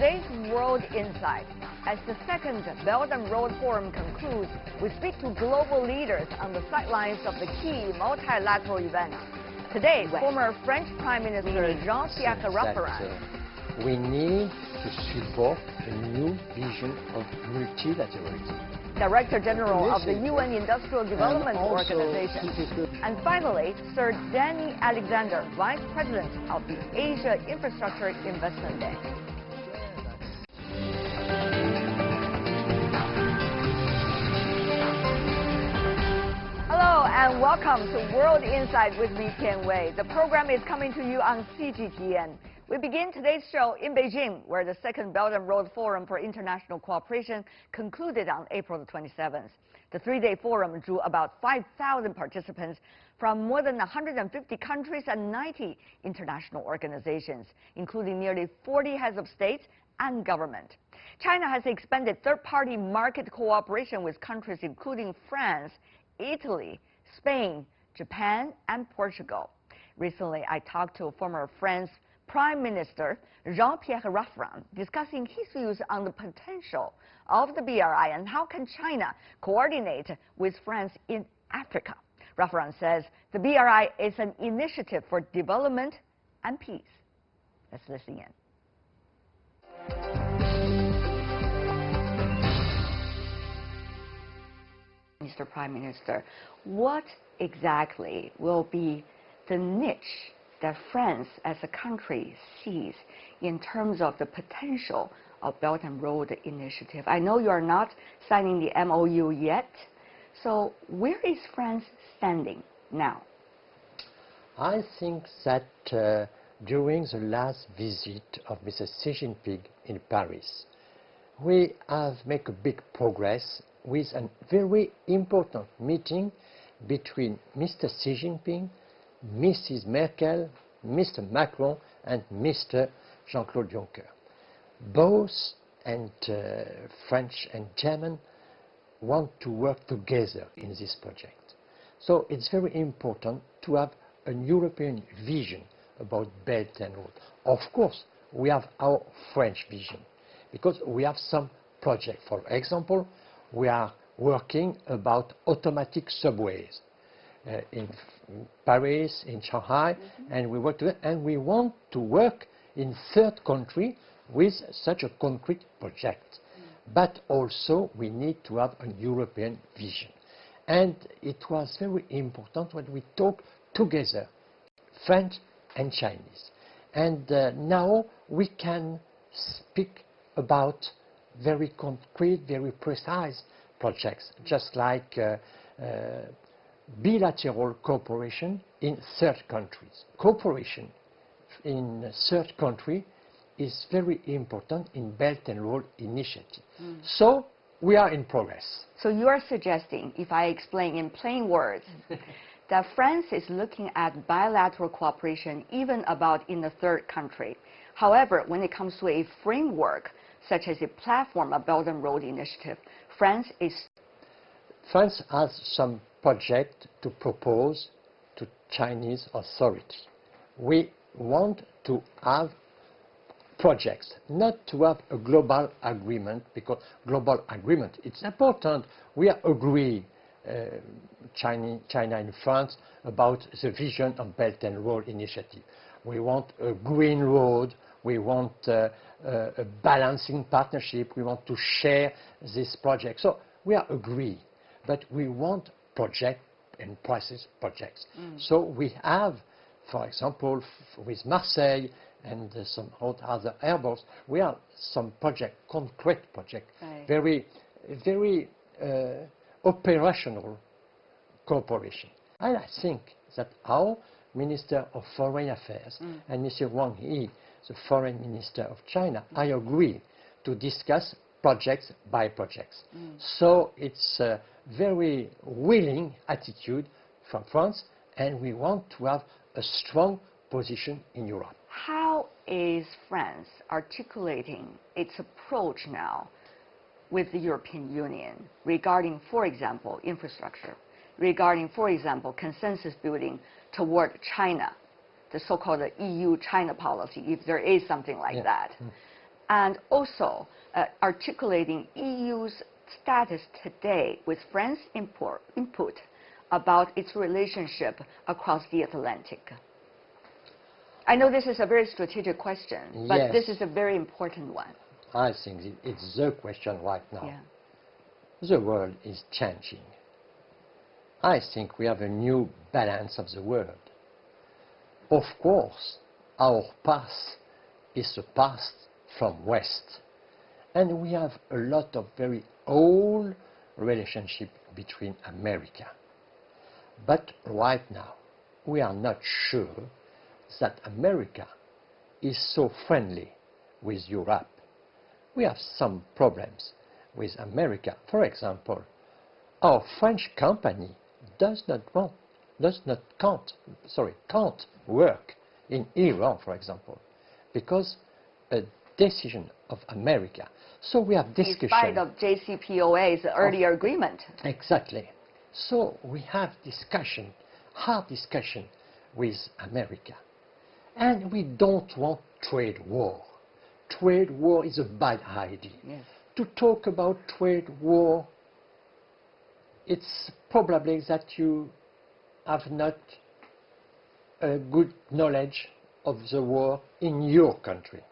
today's World Insight, as the second Belt and Road Forum concludes, we speak to global leaders on the sidelines of the key multilateral events. Today, former French Prime Minister Jean-Pierre Raffarin. We need to support a new vision of multilateralism. Director General of the UN Industrial Development Organization. And finally, Sir Danny Alexander, Vice President of the Asia Infrastructure Investment Bank. Hello and welcome to World Insight with me, Tian Wei. The program is coming to you on CGTN. We begin today's show in Beijing, where the second Belt and Road Forum for International Cooperation concluded on April the 27th. The three-day forum drew about 5,000 participants from more than 150 countries and 90 international organizations, including nearly 40 heads of state and government. China has expanded third-party market cooperation with countries including France, Italy, Spain, Japan, and Portugal. Recently, I talked to former French Prime Minister Jean-Pierre Raffarin, discussing his views on the potential of the BRI and how can China coordinate with France in Africa. Raffarin says the BRI is an initiative for development and peace. Let's listen in. Mr. Prime Minister, what exactly will be the niche that France as a country sees in terms of the potential of Belt and Road Initiative? I know you are not signing the MOU yet, so where is France standing now? I think that during the last visit of Mr. Xi Jinping in Paris, we have made a big progress with a very important meeting between Mr. Xi Jinping, Mrs. Merkel, Mr. Macron, and Mr. Jean-Claude Juncker. Both and French and German want to work together in this project. So it's very important to have a European vision about Belt and Road. Of course, we have our French vision because we have some projects. For example, we are working about automatic subways. In Paris, in Shanghai, and we work together, and we want to work in third country with such a concrete project. But also we need to have a European vision. And it was very important when we talk together, French and Chinese. And now we can speak about very concrete, very precise projects, just like bilateral cooperation in third countries. Cooperation in third country is very important in Belt and Road Initiative. So we are in progress. So you are suggesting, if I explain in plain words, that France is looking at bilateral cooperation even about in the third country. However, when it comes to a framework, such as a platform of Belt and Road Initiative, France has some project to propose to Chinese authorities. We want to have projects, not to have a global agreement, because global agreement, it's important. We agree, China and France, about the vision of Belt and Road Initiative. We want a green road, we want a balancing partnership, we want to share this project. So we are agree, but we want project and process projects. So we have, for example, with Marseille and some other airports, we have some project, concrete project, very operational cooperation. And I think that our Minister of Foreign Affairs and Mr. Wang Yi, the Foreign Minister of China, I agree to discuss projects by projects. So it's a very willing attitude from France, and we want to have a strong position in Europe. How is France articulating its approach now with the European Union regarding, for example, infrastructure, regarding, for example, consensus building toward China, the so-called EU-China policy, if there is something like that? and also articulating EU's status today with France's input about its relationship across the Atlantic? I know this is a very strategic question, but yes, this is a very important one. I think it's the question right now. Yeah. The world is changing. I think we have a new balance of the world. Of course, our past is a past from West, and we have a lot of very old relationship between America. But right now, we are not sure that America is so friendly with Europe. We have some problems with America. For example, our French company can't work in Iran, for example, because a decision of America. So we have discussion. In spite of JCPOA's earlier agreement. Exactly. So we have discussion, hard discussion with America. And we don't want trade war. Trade war is a bad idea. Yes. To talk about trade war, it's probably that you have not a good knowledge of the war in your country.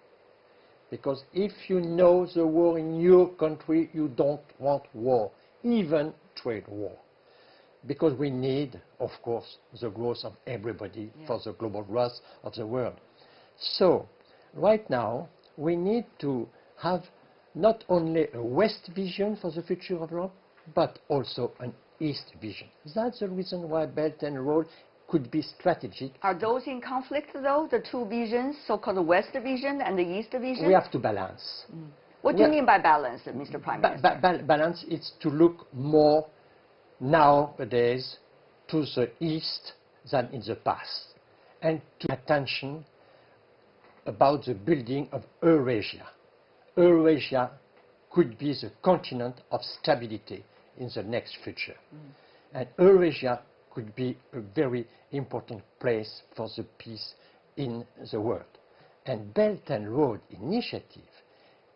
Because if you know the war in your country, you don't want war, even trade war. Because we need, of course, the growth of everybody for the global growth of the world. So, right now, we need to have not only a West vision for the future of Europe, but also an East vision. That's the reason why Belt and Road could be strategic. Are those in conflict, though, the two visions, so-called West vision and the East vision? We have to balance. What do you mean by balance, Mr. Prime Minister? Balance is to look more nowadays to the East than in the past, and to attention about the building of Eurasia. Eurasia could be the continent of stability in the next future. And Eurasia could be a very important place for the peace in the world. And Belt and Road Initiative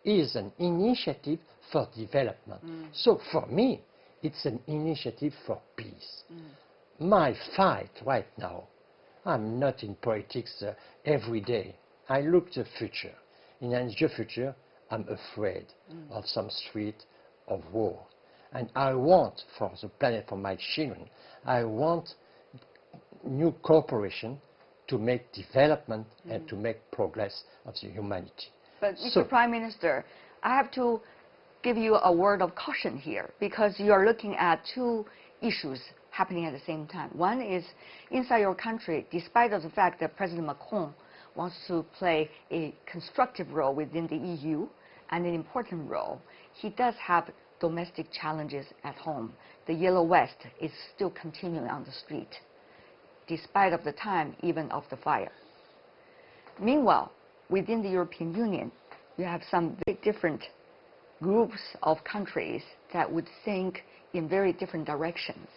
is an initiative for development. So for me, it's an initiative for peace. My fight right now, I'm not in politics every day. I look to the future. In the future, I'm afraid of some street of war. And I want for the planet, for my children, I want new cooperation to make development and to make progress of the humanity. But Mr. Prime Minister, I have to give you a word of caution here, because you are looking at two issues happening at the same time. One is inside your country, despite of the fact that President Macron wants to play a constructive role within the EU and an important role, he does have domestic challenges at home. The Yellow Vest is still continuing on the street, despite of the time even of the fire. Meanwhile, within the European Union, you have some very different groups of countries that would think in very different directions.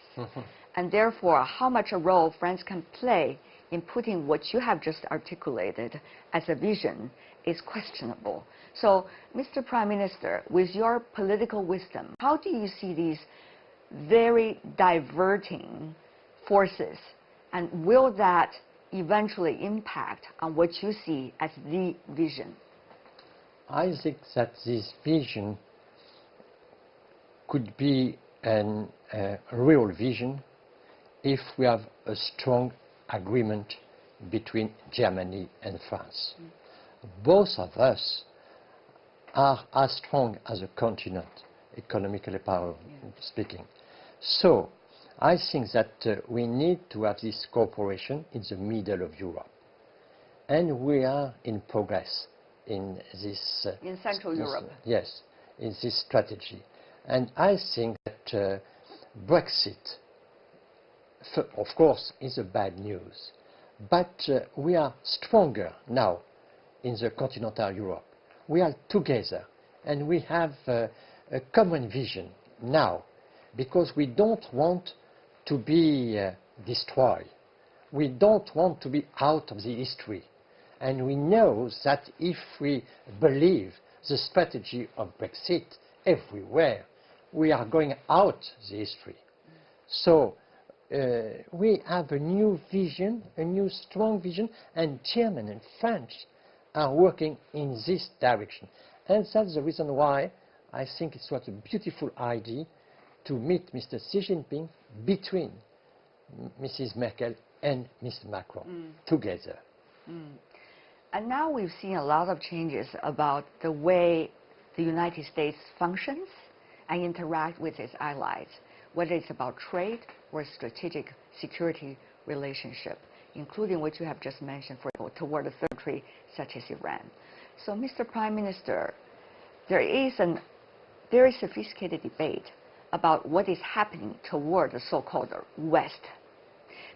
And therefore, how much a role France can play in putting what you have just articulated as a vision is questionable. So, Mr. Prime Minister, with your political wisdom, how do you see these very diverting forces, and will that eventually impact on what you see as the vision? I think that this vision could be a real vision if we have a strong agreement between Germany and France. Both of us are as strong as a continent, economically speaking. So I think that we need to have this cooperation in the middle of Europe. And we are in progress in this... in Central Europe. Yes, in this strategy. And I think that Brexit, of course, is a bad news. But we are stronger now in the continental Europe. We are together, and we have a common vision now, because we don't want to be destroyed. We don't want to be out of the history. And we know that if we believe the strategy of Brexit everywhere. We are going out the history. So we have a new vision, a new strong vision, and German and French are working in this direction. And that's the reason why I think it was a beautiful idea to meet Mr. Xi Jinping between Mrs. Merkel and Mr. Macron together. And now we've seen a lot of changes about the way the United States functions and interact with its allies, whether it's about trade or strategic security relationship, including what you have just mentioned, for example, toward a third country such as Iran. So, Mr. Prime Minister, there is a very sophisticated debate about what is happening toward the so-called West,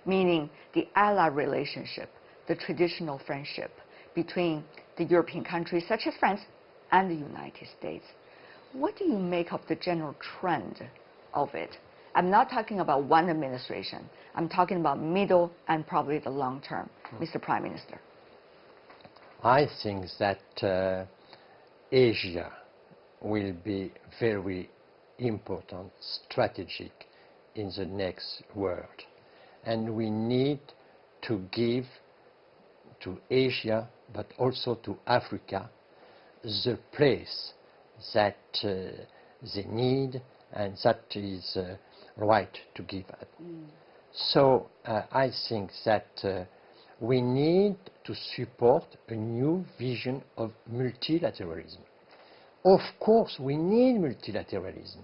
meaning the ally relationship, the traditional friendship between the European countries such as France and the United States. What do you make of the general trend of it? I'm not talking about one administration. I'm talking about middle and probably the long term. Mr. Prime Minister. I think that Asia will be very important, strategic in the next world. And we need to give to Asia, but also to Africa, the place that they need and that is right to give it. So I think that we need to support a new vision of multilateralism. Of course, we need multilateralism.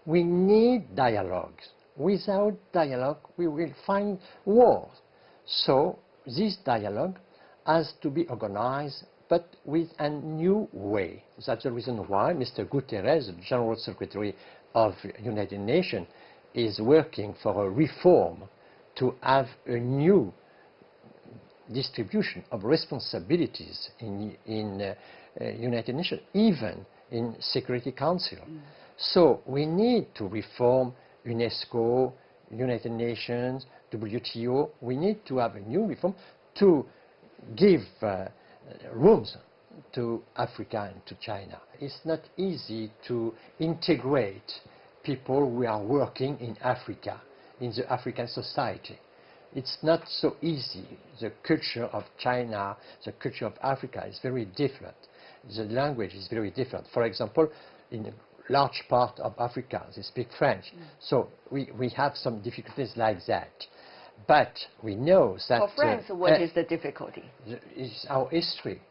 We need dialogues. Without dialogue, we will find wars. So this dialogue has to be organized, but with a new way. That's the reason why Mr. Guterres, the General Secretary of the United Nations, is working for a reform to have a new distribution of responsibilities in United Nations, even in Security Council. So we need to reform UNESCO, United Nations, WTO. We need to have a new reform to give rooms to Africa and to China. It's not easy to integrate people who are working in Africa, in the African society. It's not so easy. The culture of China, the culture of Africa is very different. The language is very different. For example, in a large part of Africa, they speak French. So we have some difficulties like that. But we know that... For France, what is the difficulty? It's our history.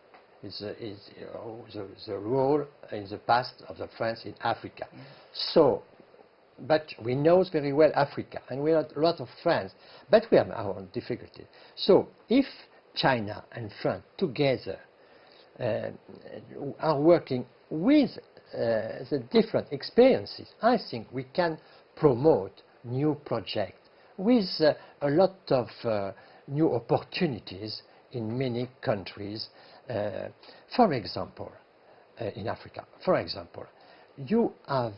It's the role in the past of the France in Africa. So, but we know very well Africa, and we have a lot of friends, but we have our own difficulties. So if China and France together are working with the different experiences, I think we can promote new projects with a lot of new opportunities in many countries. For example, in Africa, for example, you have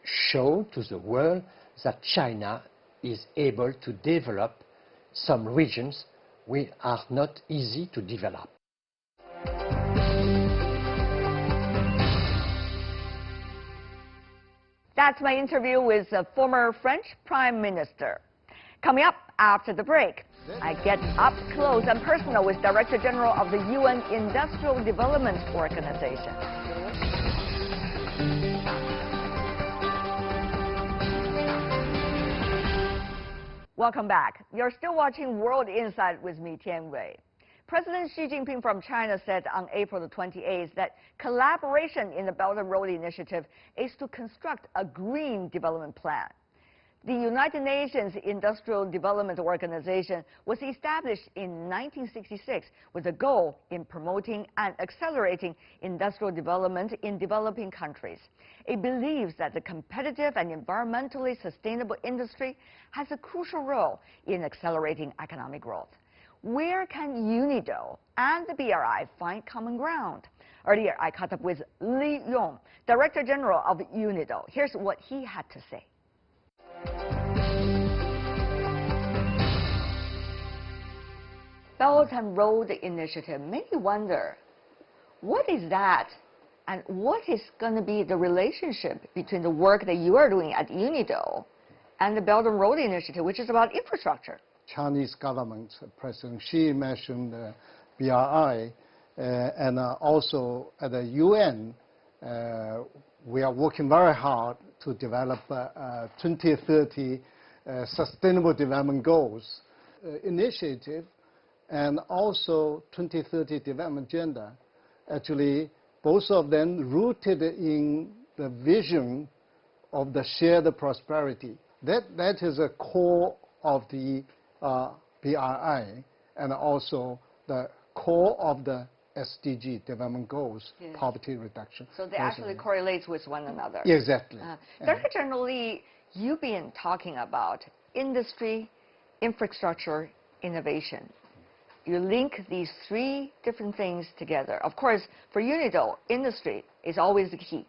shown to the world that China is able to develop some regions which are not easy to develop. That's my interview with the former French Prime Minister. Coming up after the break, I get up close and personal with Director General of the UN Industrial Development Organization. Welcome back. You're still watching World Insight with me, Tian Wei. President Xi Jinping from China said on April the 28th that collaboration in the Belt and Road Initiative is to construct a green development plan. The United Nations Industrial Development Organization was established in 1966 with a goal in promoting and accelerating industrial development in developing countries. It believes that the competitive and environmentally sustainable industry has a crucial role in accelerating economic growth. Where can UNIDO and the BRI find common ground? Earlier, I caught up with Li Yong, Director General of UNIDO. Here's what he had to say. Belt and Road Initiative. Many wonder, what is that And what is going to be the relationship between the work that you are doing at UNIDO and the Belt and Road Initiative, which is about infrastructure? Chinese government, President Xi mentioned BRI, and also at the UN, we are working very hard to develop 2030 Sustainable Development Goals initiative, and also 2030 Development Agenda. Actually, both of them rooted in the vision of the shared prosperity. That is a core of the BRI, and also the core of the SDG development goals, yes. Poverty reduction. So they actually correlate with one another. Exactly. Very generally, you've been talking about industry, infrastructure, innovation. You link these three different things together. Of course, for UNIDO, industry is always the key.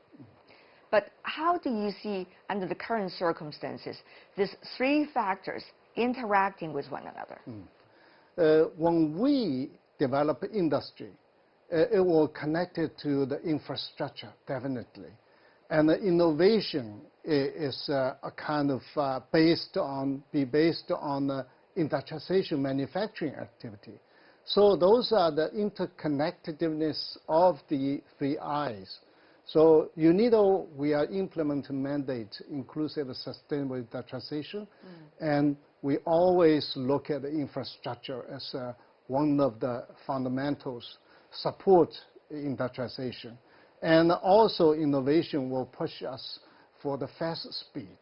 But how do you see, under the current circumstances, these three factors interacting with one another? When we develop industry, it will connect it to the infrastructure, definitely. And the innovation is a kind of based on industrialization manufacturing activity. So those are the interconnectedness of the three I's. So UNIDO, we are implementing mandate inclusive sustainable industrialization, and we always look at the infrastructure as one of the fundamentals support industrialization. And also innovation will push us for the fast speed.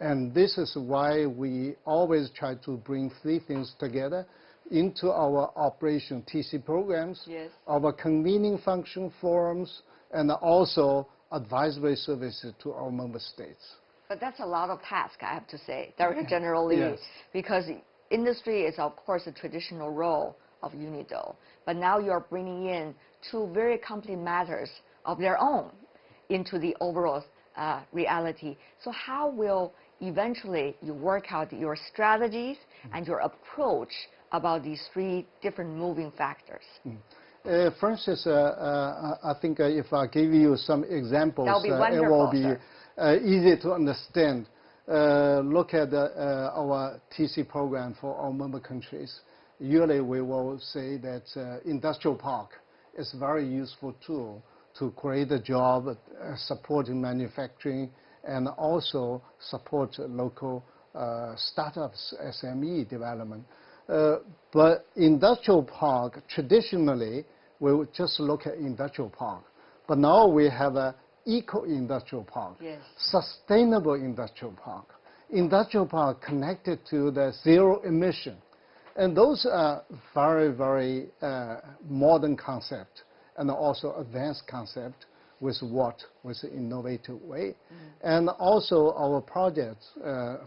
And this is why we always try to bring three things together into our operation TC programs, yes. Our convening function forums, and also advisory services to our member states. But that's a lot of tasks, I have to say, very generally, yes. Because industry is, of course, a traditional role of UNIDO. But now you're bringing in two very complex matters of their own into the overall reality. So how will eventually you work out your strategies and your approach about these three different moving factors? For instance, I think if I give you some examples, it will be easy to understand. Look at our TC program for our member countries. Usually we will say that industrial park is a very useful tool to create a job, supporting manufacturing, and also support local startups, SME development. But industrial park, traditionally, we would just look at industrial park. But now we have an eco-industrial park, yes. Sustainable industrial park connected to the zero emission. And those are very, very modern concept and also advanced concept with an innovative way. And also our projects,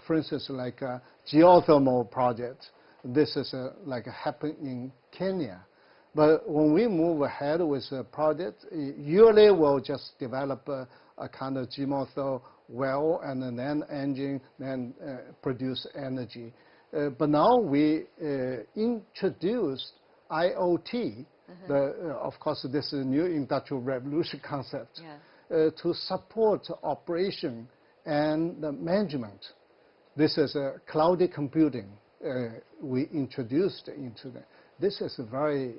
for instance, like a geothermal project. This is like happened in Kenya. But when we move ahead with a project, usually we'll just develop a kind of geothermal well and then engine, then produce energy. But now we introduced IoT. Of course, this is a new industrial revolution concept, to support operation and the management. This is a cloud computing we introduced into that. This is a very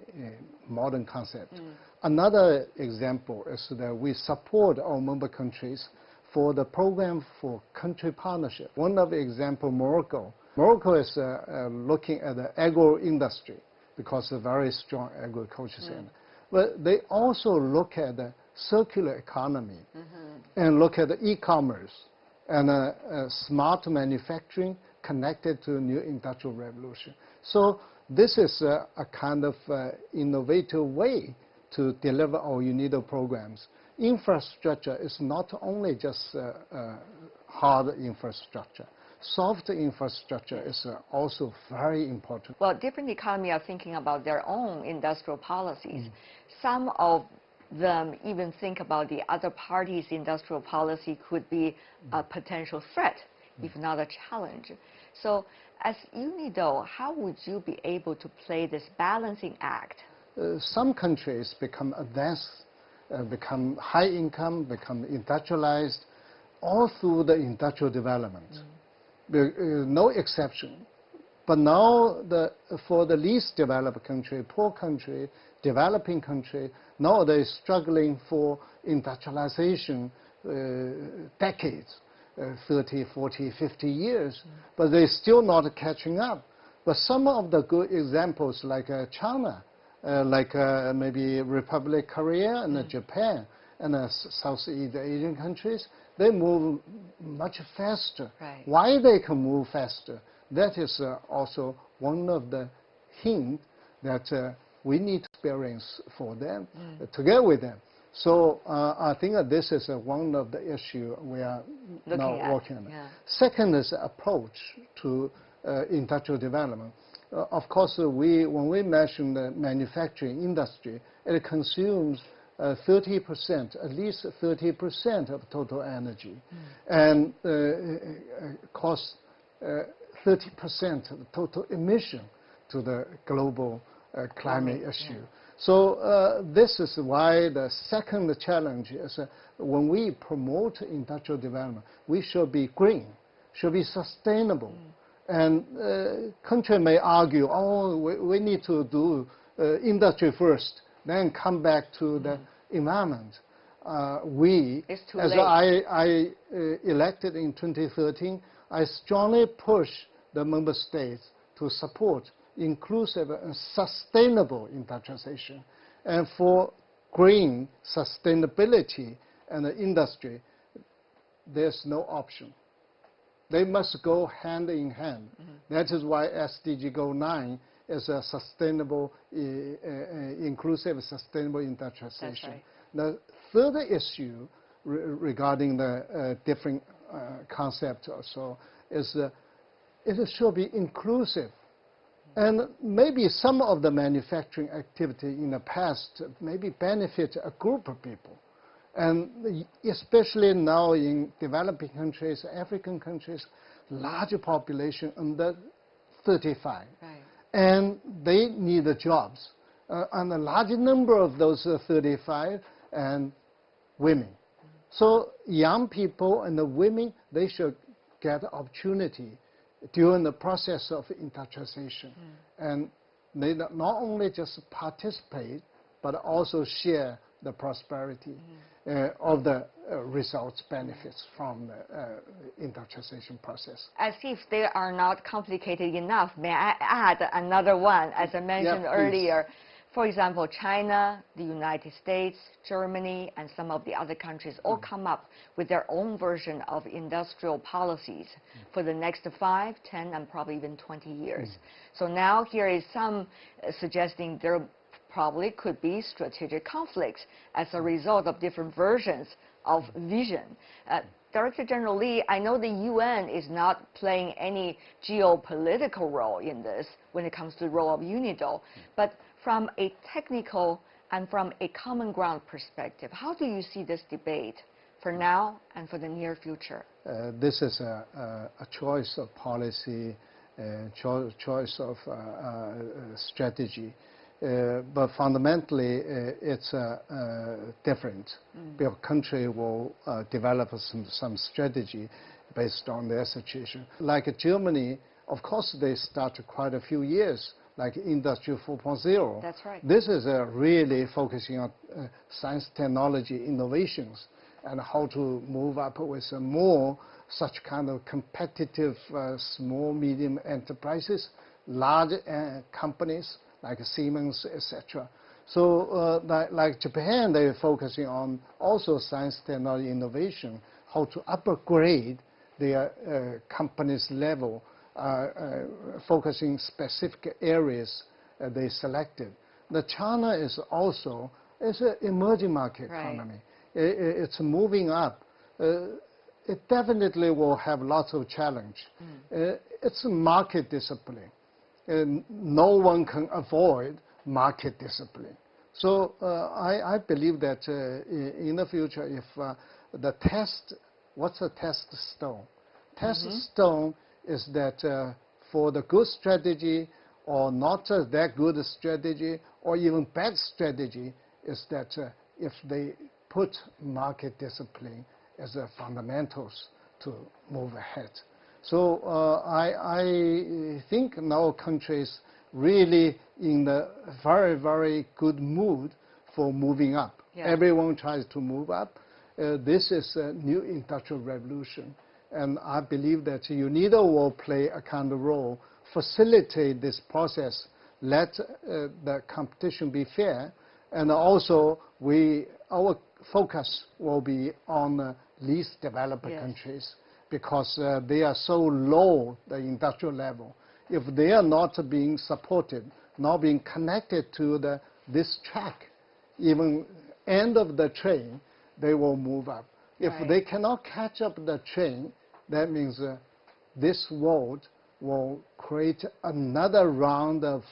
modern concept. Another example is that we support our member countries for the program for country partnership. One of the examples, Morocco. Morocco is looking at the agro-industry because of a very strong agriculture center. But they also look at the circular economy and look at the e-commerce and smart manufacturing connected to a new industrial revolution. So this is a kind of innovative way to deliver our UNIDO programs. Infrastructure is not only just hard infrastructure. Soft infrastructure is also very important. Well, different economies are thinking about their own industrial policies. Some of them even think about the other parties' industrial policy could be a potential threat, if not a challenge. So as UNIDO, how would you be able to play this balancing act? Some countries become advanced become high income, become industrialized, all through the industrial development. No exception. But now, for the least developed country, poor country, developing country, now they're struggling for industrialization decades, 30, 40, 50 years, but they're still not catching up. But some of the good examples like China, like maybe Republic Korea and Japan and Southeast Asian countries, they move much faster. Right. Why they can move faster? That is also one of the hints that we need experience for them, together with them. So I think that this is one of the issues we are now working on. Yeah. Second is approach to industrial development. Of course, when we mention the manufacturing industry, it consumes 30%, at least 30% of total energy, and costs 30% of the total emission to the global climate issue. So this is why the second challenge is when we promote industrial development, we should be green, should be sustainable. And country may argue, oh, we need to do industry first, then come back to the environment. As I elected in 2013, I strongly push the member states to support inclusive and sustainable industrialization. And for green sustainability and the industry, there's no option. They must go hand in hand. That is why SDG Goal 9 is a sustainable, inclusive, sustainable industrialization. Right. The third issue regarding the different concepts also is it should be inclusive. And maybe some of the manufacturing activity in the past maybe benefit a group of people. And especially now in developing countries, African countries, larger population under 35. Right. And they need the jobs. And a large number of those 35 and women. So young people and the women, they should get opportunity during the process of industrialization. And they not only just participate, but also share the prosperity of the results, benefits from the industrialization process. As if they are not complicated enough, may I add another one, as I mentioned earlier. For example, China, the United States, Germany, and some of the other countries all come up with their own version of industrial policies for the next 5, 10, and probably even 20 years. So now here is some suggesting there probably could be strategic conflicts as a result of different versions of vision. Director General Lee, I know the UN is not playing any geopolitical role in this when it comes to the role of UNIDO, but from a technical and from a common ground perspective, how do you see this debate for now and for the near future? This is a choice of policy, choice of strategy. But fundamentally, it's different. Your country will develop some strategy based on their situation. Like Germany, of course, they started quite a few years, like Industry 4.0. That's right. This is really focusing on science, technology, innovations, and how to move up with more such kind of competitive small, medium enterprises, large companies, like Siemens, etc. So like Japan, they're focusing on also science, technology, innovation, how to upgrade their company's level, focusing specific areas they selected. The China is also an emerging market economy. It's moving up. It definitely will have lots of challenge. It's market discipline. No one can avoid market discipline. So I believe that in the future, if the test, what's a test stone? Test stone is that for the good strategy or not that good strategy or even bad strategy is that if they put market discipline as a fundamentals to move ahead. So I think now countries really in a very, very good mood for moving up. Yeah. Everyone tries to move up. This is a new industrial revolution. And I believe that UNIDO will play a kind of role, facilitate this process, let the competition be fair, and also our focus will be on the least developed countries, because they are so low, the industrial level. If they are not being supported, not being connected to this track, even end of the train, they will move up. If they cannot catch up the train, that means this world will create another round of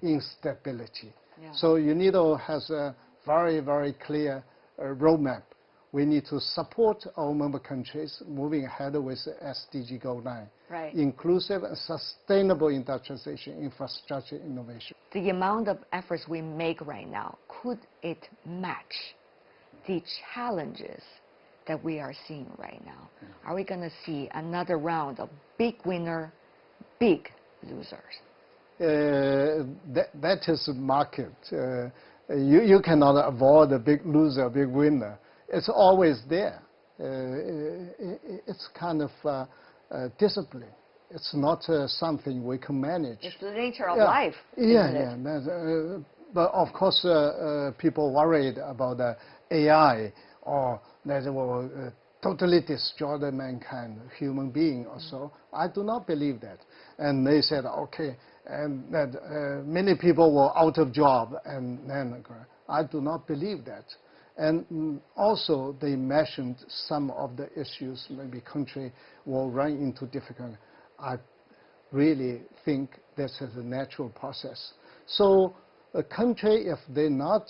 instability. Yeah. So UNIDO has a very, very clear roadmap. We need to support our member countries moving ahead with SDG Goal 9. Right. Inclusive and sustainable industrialization, infrastructure innovation. The amount of efforts we make right now, could it match the challenges that we are seeing right now? Are we going to see another round of big winner, big losers? That is market. You cannot avoid a big loser, big winner. It's always there. It's kind of discipline. It's not something we can manage. It's the nature of life. Yeah. But of course, people worried about the AI, or that it will totally destroy the mankind, human being or so. I do not believe that. And they said, okay, and that many people were out of job, and then I do not believe that. And also, they mentioned some of the issues, maybe country will run into difficulty. I really think this is a natural process. So a country, if they not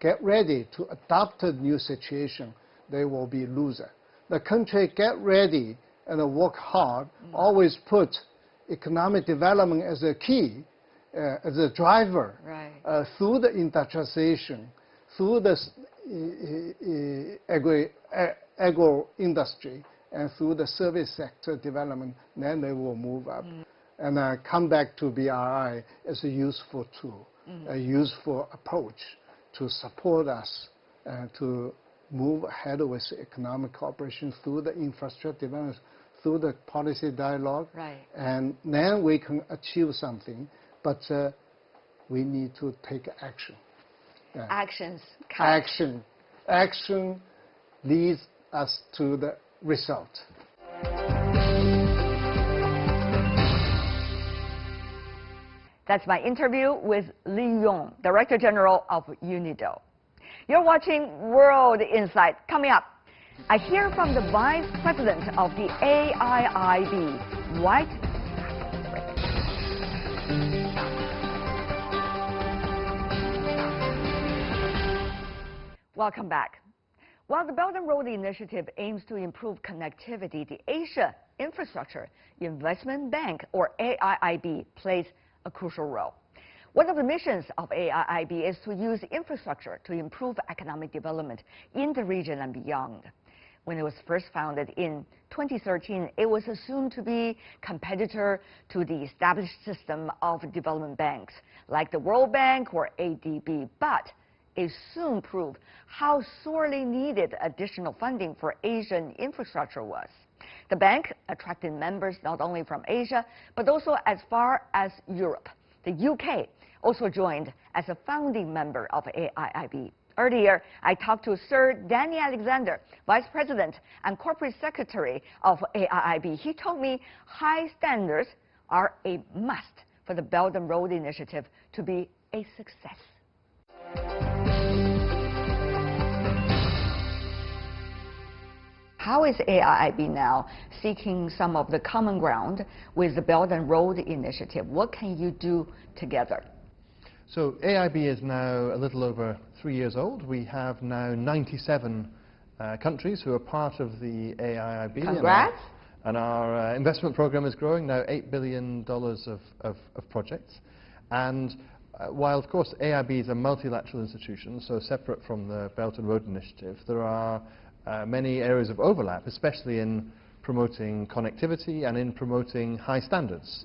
get ready to adapt a new situation, they will be loser. The country get ready and work hard, always put economic development as a key, as a driver, through the industrialization, through the agro industry, and through the service sector development, then they will move up. And come back to BRI as a useful tool, a useful approach to support us to move ahead with economic cooperation through the infrastructure development, through the policy dialogue, and then we can achieve something. But we need to take action. Actions count. Action leads us to the result. That's my interview with Li Yong, Director General of UNIDO. You're watching World Insight. Coming up, I hear from the Vice President of the AIIB, right? Welcome back. While the Belt and Road Initiative aims to improve connectivity, the Asia Infrastructure Investment Bank, or AIIB, plays a crucial role. One of the missions of AIIB is to use infrastructure to improve economic development in the region and beyond. When it was first founded in 2013, it was assumed to be a competitor to the established system of development banks, like the World Bank or ADB, but it soon proved how sorely needed additional funding for Asian infrastructure was. The bank attracted members not only from Asia, but also as far as Europe. The UK also joined as a founding member of AIIB. Earlier, I talked to Sir Danny Alexander, Vice President and Corporate Secretary of AIIB. He told me high standards are a must for the Belt and Road Initiative to be a success. How is AIIB now seeking some of the common ground with the Belt and Road Initiative? What can you do together? So AIIB is now a little over 3 years old. We have now 97 countries who are part of the AIIB. Congrats. And our investment program is growing, now $8 billion of projects. And while of course AIIB is a multilateral institution, so separate from the Belt and Road Initiative, there are many areas of overlap, especially in promoting connectivity and in promoting high standards.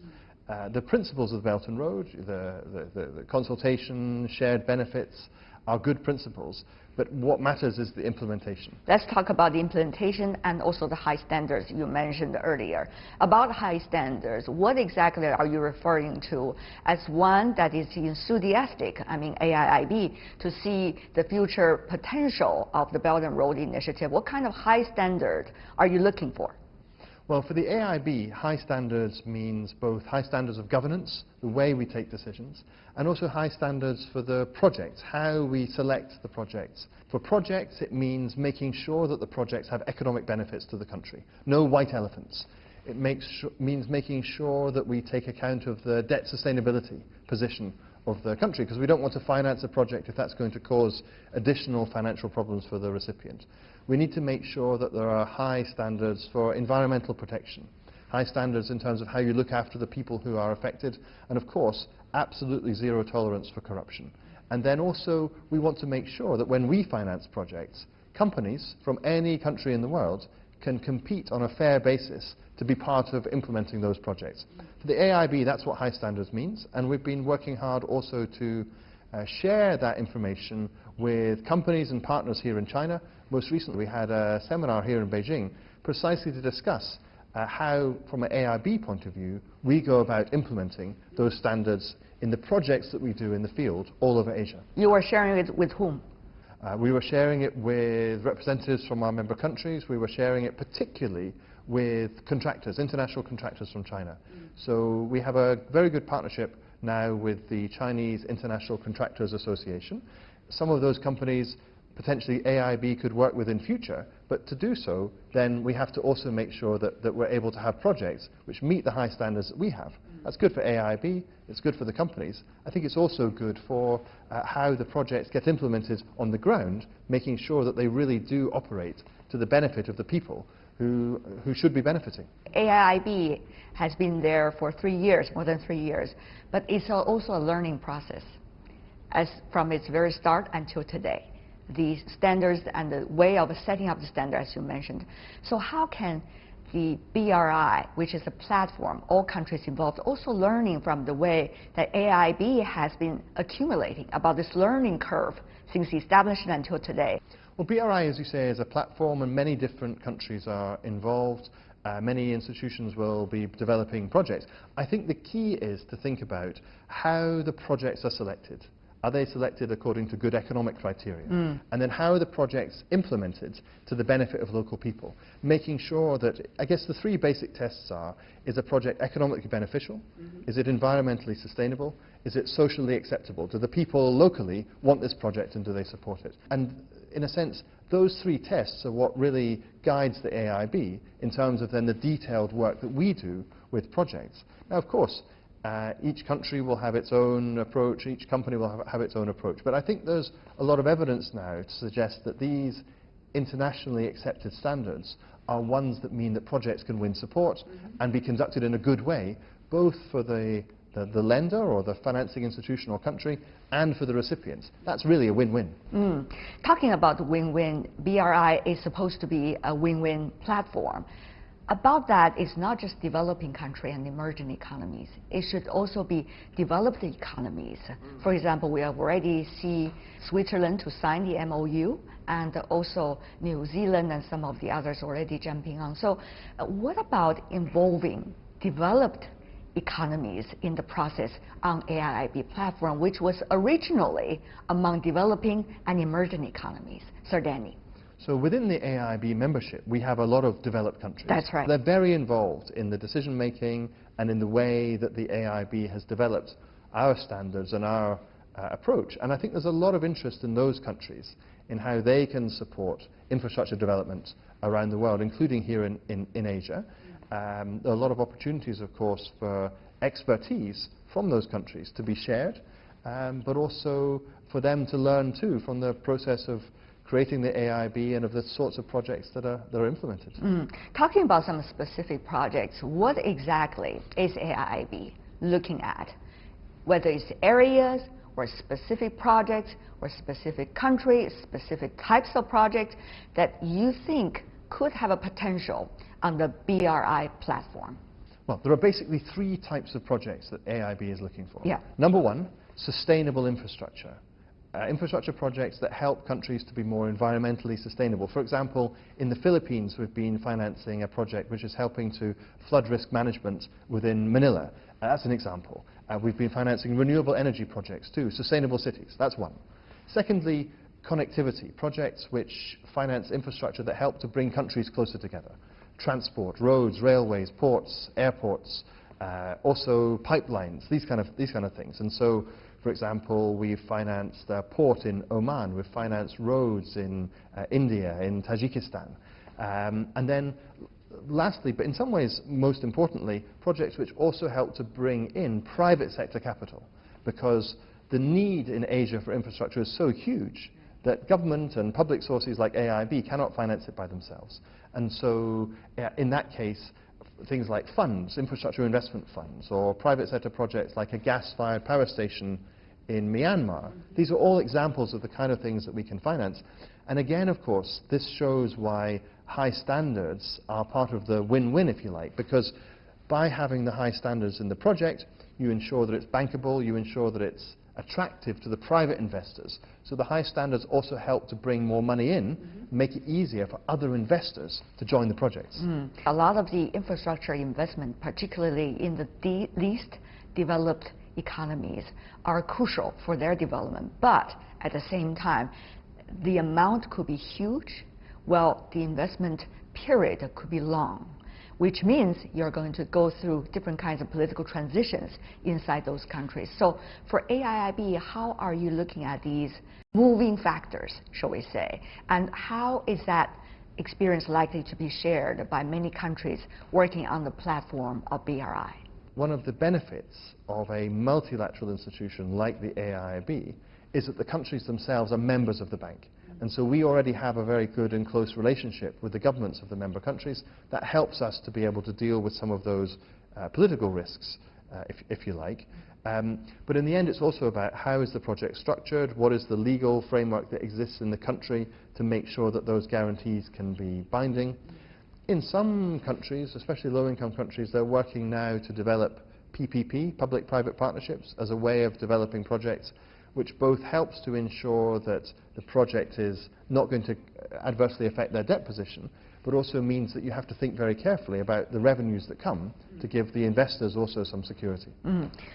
The principles of the Belt and Road, the consultation, shared benefits, are good principles, but what matters is the implementation. Let's talk about the implementation and also the high standards you mentioned earlier. About high standards, what exactly are you referring to as one that is enthusiastic, I mean AIIB, to see the future potential of the Belt and Road Initiative? What kind of high standard are you looking for? Well, for the AIIB, high standards means both high standards of governance, the way we take decisions, and also high standards for the projects, how we select the projects. For projects, it means making sure that the projects have economic benefits to the country. No white elephants. It means making sure that we take account of the debt sustainability position of the country, because we don't want to finance a project if that's going to cause additional financial problems for the recipient. We need to make sure that there are high standards for environmental protection, high standards in terms of how you look after the people who are affected, and of course, absolutely zero tolerance for corruption. And then also, we want to make sure that when we finance projects, companies from any country in the world can compete on a fair basis to be part of implementing those projects. For the AIIB, that's what high standards means, and we've been working hard also to share that information with companies and partners here in China. Most recently, we had a seminar here in Beijing precisely to discuss how, from an AIIB point of view, we go about implementing those standards in the projects that we do in the field all over Asia. You are sharing it with whom? We were sharing it with representatives from our member countries. We were sharing it particularly with contractors, international contractors from China. So we have a very good partnership now with the Chinese International Contractors Association. Some of those companies potentially AIIB could work with in future, but to do so, then we have to also make sure that we're able to have projects which meet the high standards that we have. That's good for AIIB, it's good for the companies. I think it's also good for how the projects get implemented on the ground, making sure that they really do operate to the benefit of the people who should be benefiting. AIIB has been there for 3 years, more than 3 years, but it's also a learning process as from its very start until today. The standards and the way of setting up the standards, as you mentioned. So how can the BRI, which is a platform, all countries involved, also learning from the way that AIIB has been accumulating about this learning curve since establishment until today? Well, BRI, as you say, is a platform, and many different countries are involved. Many institutions will be developing projects. I think the key is to think about how the projects are selected. Are they selected according to good economic criteria? And then how are the projects implemented to the benefit of local people? Making sure that, I guess the three basic tests are, is a project economically beneficial? Is it environmentally sustainable? Is it socially acceptable? Do the people locally want this project and do they support it? And in a sense, those three tests are what really guides the AIIB in terms of then the detailed work that we do with projects. Now, of course, each country will have its own approach, each company will have its own approach. But I think there's a lot of evidence now to suggest that these internationally accepted standards are ones that mean that projects can win support and be conducted in a good way, both for the lender or the financing institution or country and for the recipients. That's really a win-win. Talking about win-win, BRI is supposed to be a win-win platform. About that, it's not just developing country and emerging economies. It should also be developed economies. For example, we have already see Switzerland to sign the MOU, and also New Zealand and some of the others already jumping on. So what about involving developed economies in the process on AIIB platform, which was originally among developing and emerging economies? Sir Danny. So within the AIIB membership, we have a lot of developed countries. That's right. They're very involved in the decision-making and in the way that the AIIB has developed our standards and our approach. And I think there's a lot of interest in those countries in how they can support infrastructure development around the world, including here in Asia. There are a lot of opportunities, of course, for expertise from those countries to be shared, but also for them to learn, too, from the process of creating the AIIB and of the sorts of projects that are implemented. Talking about some specific projects, what exactly is AIIB looking at? Whether it's areas, or specific projects or specific countries, specific types of projects that you think could have a potential on the BRI platform? Well, there are basically three types of projects that AIIB is looking for. Yeah. Number one, sustainable infrastructure. Infrastructure projects that help countries to be more environmentally sustainable. For example, in the Philippines, we've been financing a project which is helping to flood risk management within Manila. That's an example. We've been financing renewable energy projects too, sustainable cities. That's one. Secondly, connectivity, projects which finance infrastructure that help to bring countries closer together. Transport, roads, railways, ports, airports, also pipelines, these kind of things. And so, for example, we've financed a port in Oman, we've financed roads in India, in Tajikistan. And then lastly, but in some ways most importantly, projects which also help to bring in private sector capital, because the need in Asia for infrastructure is so huge that government and public sources like AIIB cannot finance it by themselves. And so in that case, things like funds, infrastructure investment funds, or private sector projects like a gas-fired power station in Myanmar, these are all examples of the kind of things that we can finance. And again, of course, this shows why high standards are part of the win-win, if you like, because by having the high standards in the project, you ensure that it's bankable, you ensure that it's attractive to the private investors. So the high standards also help to bring more money in, make it easier for other investors to join the projects. A lot of the infrastructure investment, particularly in the least developed economies, are crucial for their development. But at the same time, the amount could be huge, while the investment period could be long, which means you're going to go through different kinds of political transitions inside those countries. So for AIIB, how are you looking at these moving factors, shall we say, and how is that experience likely to be shared by many countries working on the platform of BRI? One of the benefits of a multilateral institution like the AIIB is that the countries themselves are members of the bank. And so we already have a very good and close relationship with the governments of the member countries. That helps us to be able to deal with some of those political risks, if you like. But in the end, it's also about how is the project structured, what is the legal framework that exists in the country to make sure that those guarantees can be binding. In some countries, especially low-income countries, they're working now to develop PPP, public-private partnerships, as a way of developing projects which both helps to ensure that the project is not going to adversely affect their debt position, but also means that you have to think very carefully about the revenues that come to give the investors also some security.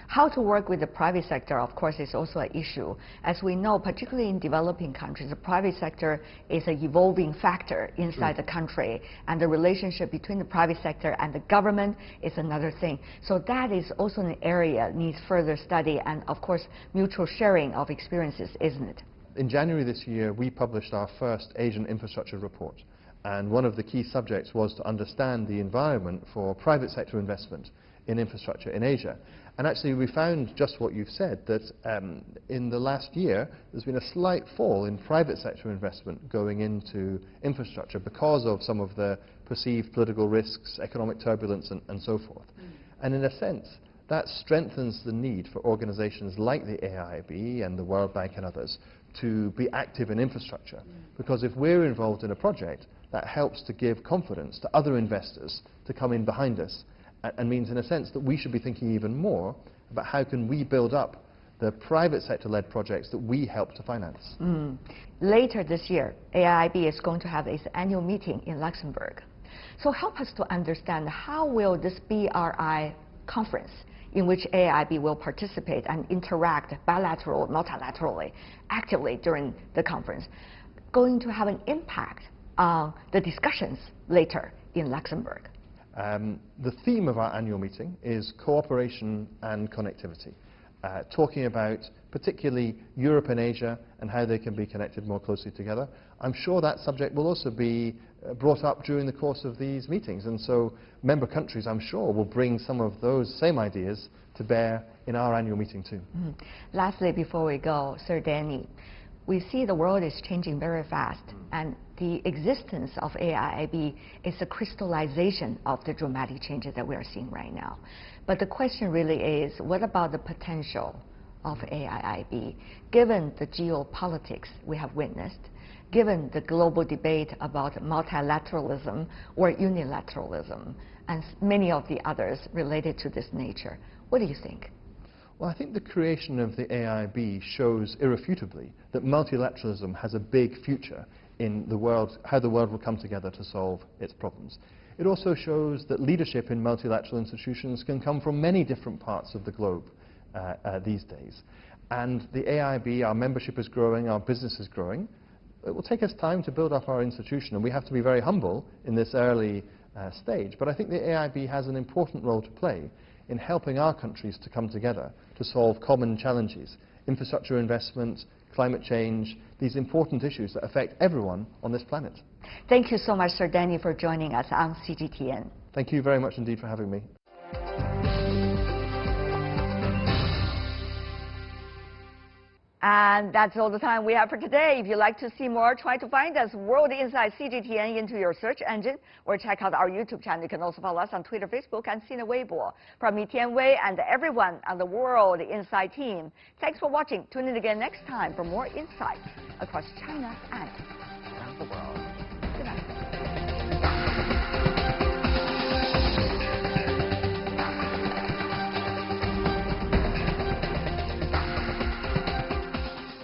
How to work with the private sector, of course, is also an issue. As we know, particularly in developing countries, the private sector is an evolving factor inside the country, and the relationship between the private sector and the government is another thing. So that is also an area that needs further study and, of course, mutual sharing of experiences, isn't it? In January this year, we published our first Asian infrastructure report. And one of the key subjects was to understand the environment for private sector investment in infrastructure in Asia. And actually we found just what you've said, that in the last year there's been a slight fall in private sector investment going into infrastructure because of some of the perceived political risks, economic turbulence and so forth. And in a sense, that strengthens the need for organizations like the AIIB and the World Bank and others to be active in infrastructure. Because if we're involved in a project, that helps to give confidence to other investors to come in behind us, and means in a sense that we should be thinking even more about how can we build up the private sector-led projects that we help to finance. Later this year, AIIB is going to have its annual meeting in Luxembourg. So help us to understand how will this BRI conference, in which AIIB will participate and interact bilateral, multilaterally, actively during the conference, going to have an impact on the discussions later in Luxembourg? The theme of our annual meeting is cooperation and connectivity, talking about particularly Europe and Asia and how they can be connected more closely together. I'm sure that subject will also be brought up during the course of these meetings, and so member countries, I'm sure, will bring some of those same ideas to bear in our annual meeting too. Lastly, before we go, Sir Danny, we see the world is changing very fast, and the existence of AIIB is a crystallization of the dramatic changes that we are seeing right now. But the question really is, what about the potential of AIIB, given the geopolitics we have witnessed, given the global debate about multilateralism or unilateralism, and many of the others related to this nature? What do you think? Well, I think the creation of the AIIB shows irrefutably that multilateralism has a big future in the world, how the world will come together to solve its problems. It also shows that leadership in multilateral institutions can come from many different parts of the globe these days. And the AIIB, our membership is growing, our business is growing. It will take us time to build up our institution, and we have to be very humble in this early stage. But I think the AIIB has an important role to play in helping our countries to come together to solve common challenges, infrastructure investment, climate change, these important issues that affect everyone on this planet. Thank you so much, Sir Danny, for joining us on CGTN. Thank you very much indeed for having me. And that's all the time we have for today. If you'd like to see more, try to find us World Insight CGTN into your search engine, or check out our YouTube channel. You can also follow us on Twitter, Facebook, and Sina Weibo. From me, Tian Wei, and everyone on the World Insight team, thanks for watching. Tune in again next time for more insights across China and around the world.